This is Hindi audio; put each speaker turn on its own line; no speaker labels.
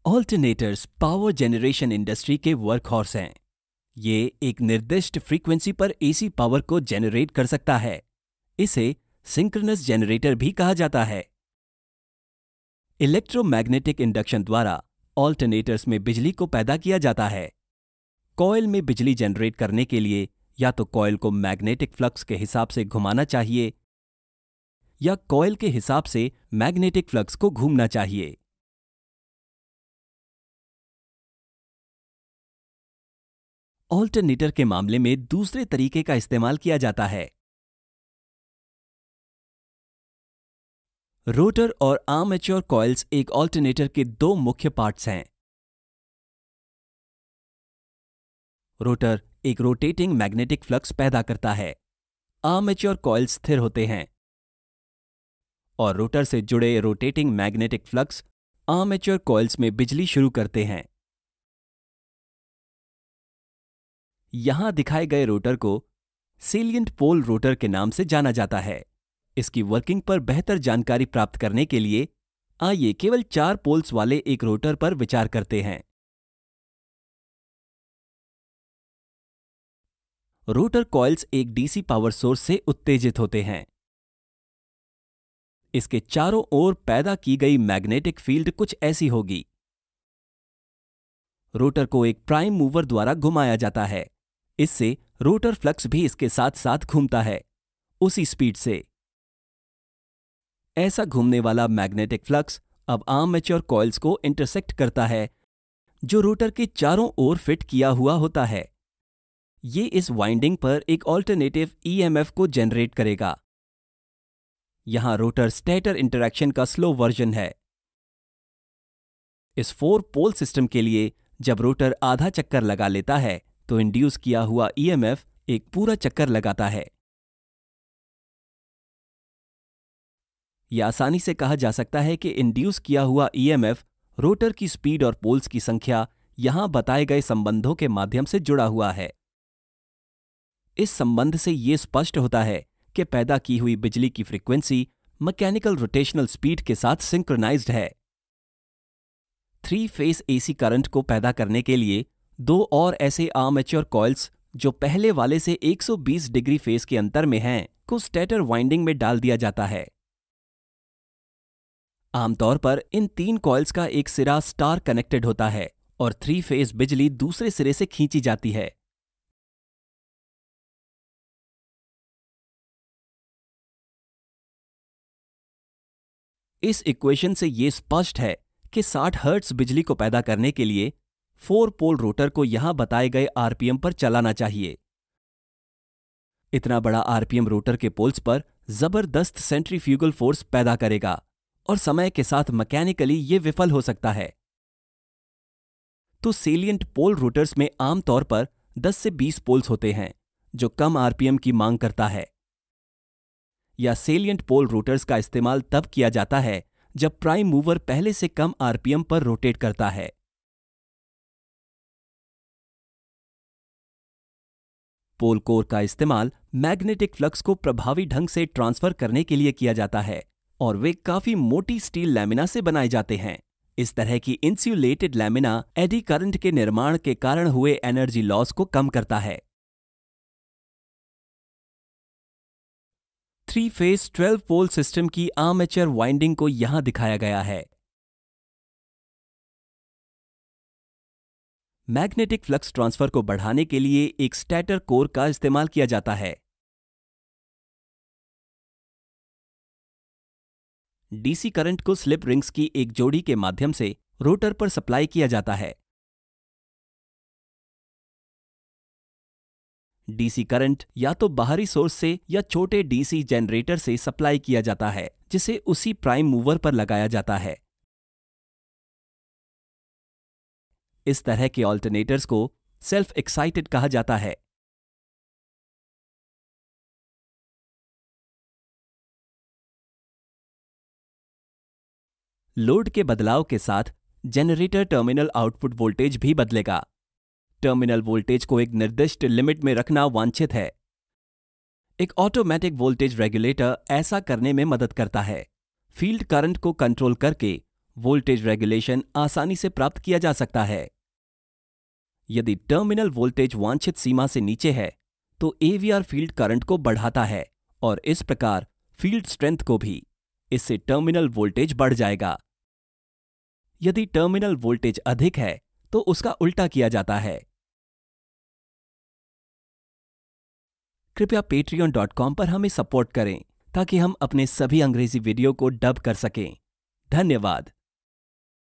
ऑल्टरनेटर्स पावर जनरेशन इंडस्ट्री के वर्कहॉर्स हैं। ये एक निर्दिष्ट फ्रीक्वेंसी पर एसी पावर को जनरेट कर सकता है। इसे सिंक्रोनस जनरेटर भी कहा जाता है। इलेक्ट्रोमैग्नेटिक इंडक्शन द्वारा ऑल्टरनेटर्स में बिजली को पैदा किया जाता है। कॉइल में बिजली जनरेट करने के लिए या तो कॉइल को मैग्नेटिक फ्लक्स के हिसाब से घुमाना चाहिए या कॉइल के हिसाब से मैग्नेटिक फ्लक्स को घूमना चाहिए। ऑल्टरनेटर के मामले में दूसरे तरीके का इस्तेमाल किया जाता है। रोटर और आर्मेचर कॉइल्स एक ऑल्टरनेटर के दो मुख्य पार्ट्स हैं। रोटर एक रोटेटिंग मैग्नेटिक फ्लक्स पैदा करता है। आर्मेचर कॉइल्स स्थिर होते हैं और रोटर से जुड़े rotating magnetic flux armature coils में बिजली शुरू करते हैं। यहां दिखाए गए रोटर को सेलिएंट पोल रोटर के नाम से जाना जाता है। इसकी वर्किंग पर बेहतर जानकारी प्राप्त करने के लिए आइए केवल 4 पोल्स वाले एक रोटर पर विचार करते हैं। रोटर कॉइल्स एक डीसी पावर सोर्स से उत्तेजित होते हैं। इसके चारों ओर पैदा की गई मैग्नेटिक फील्ड कुछ ऐसी होगी। रोटर को एक प्राइम मूवर द्वारा घुमाया जाता है। इससे रोटर फ्लक्स भी इसके साथ साथ घूमता है, उसी स्पीड से। ऐसा घूमने वाला मैग्नेटिक फ्लक्स अब आर्मेचर कॉइल्स को इंटरसेक्ट करता है, जो रोटर के चारों ओर फिट किया हुआ होता है। ये इस वाइंडिंग पर एक ऑल्टरनेटिव ईएमएफ को जनरेट करेगा। यहां रोटर स्टेटर इंटरैक्शन का स्लो वर्जन है। इस 4 पोल सिस्टम के लिए जब रोटर आधा चक्कर लगा लेता है तो इंड्यूस किया हुआ ईएमएफ एक पूरा चक्कर लगाता है। यह आसानी से कहा जा सकता है कि इंड्यूस किया हुआ ईएमएफ रोटर की स्पीड और पोल्स की संख्या यहां बताए गए संबंधों के माध्यम से जुड़ा हुआ है। इस संबंध से यह स्पष्ट होता है कि पैदा की हुई बिजली की फ्रीक्वेंसी मैकेनिकल रोटेशनल स्पीड के साथ सिंक्रोनाइज्ड है। 3 फेज एसी करंट को पैदा करने के लिए 2 और ऐसे आर्मेचर कॉइल्स जो पहले वाले से 120 डिग्री फेज के अंतर में हैं, को स्टेटर वाइंडिंग में डाल दिया जाता है। आमतौर पर इन 3 कॉइल्स का एक सिरा स्टार कनेक्टेड होता है और 3 फेज बिजली दूसरे सिरे से खींची जाती है। इस इक्वेशन से यह स्पष्ट है कि 60 हर्ट्ज बिजली को पैदा करने के लिए 4 पोल रोटर को यहां बताए गए आरपीएम पर चलाना चाहिए। इतना बड़ा आरपीएम रोटर के पोल्स पर जबरदस्त सेंट्रीफ्यूगल फोर्स पैदा करेगा और समय के साथ मैकेनिकली यह विफल हो सकता है। तो सेलिएंट पोल रोटर्स में आमतौर पर 10 से 20 पोल्स होते हैं, जो कम आरपीएम की मांग करता है। या सेलिएंट पोल रोटर्स का इस्तेमाल तब किया जाता है जब प्राइम मूवर पहले से कम आरपीएम पर रोटेट करता है। पोल कोर का इस्तेमाल मैग्नेटिक फ्लक्स को प्रभावी ढंग से ट्रांसफर करने के लिए किया जाता है और वे काफी मोटी स्टील लैमिना से बनाए जाते हैं। इस तरह की इंसुलेटेड लैमिना एडी करंट के निर्माण के कारण हुए एनर्जी लॉस को कम करता है। 3 फेज 12 पोल सिस्टम की आर्मेचर वाइंडिंग को यहां दिखाया गया है। मैग्नेटिक फ्लक्स ट्रांसफर को बढ़ाने के लिए एक स्टेटर कोर का इस्तेमाल किया जाता है। डीसी करंट को स्लिप रिंग्स की एक जोड़ी के माध्यम से रोटर पर सप्लाई किया जाता है। डीसी करंट या तो बाहरी सोर्स से या छोटे डीसी जनरेटर से सप्लाई किया जाता है, जिसे उसी प्राइम मूवर पर लगाया जाता है। इस तरह के ऑल्टरनेटर्स को सेल्फ एक्साइटेड कहा जाता है। लोड के बदलाव के साथ जनरेटर टर्मिनल आउटपुट वोल्टेज भी बदलेगा। टर्मिनल वोल्टेज को एक निर्दिष्ट लिमिट में रखना वांछित है। एक ऑटोमेटिक वोल्टेज रेगुलेटर ऐसा करने में मदद करता है। फील्ड करंट को कंट्रोल करके वोल्टेज रेगुलेशन आसानी से प्राप्त किया जा सकता है। यदि टर्मिनल वोल्टेज वांछित सीमा से नीचे है तो AVR फील्ड करंट को बढ़ाता है और इस प्रकार फील्ड स्ट्रेंथ को भी। इससे टर्मिनल वोल्टेज बढ़ जाएगा। यदि टर्मिनल वोल्टेज अधिक है तो उसका उल्टा किया जाता है। कृपया patreon.com पर हमें सपोर्ट करें ताकि हम अपने सभी अंग्रेजी वीडियो को डब कर सकें। धन्यवाद।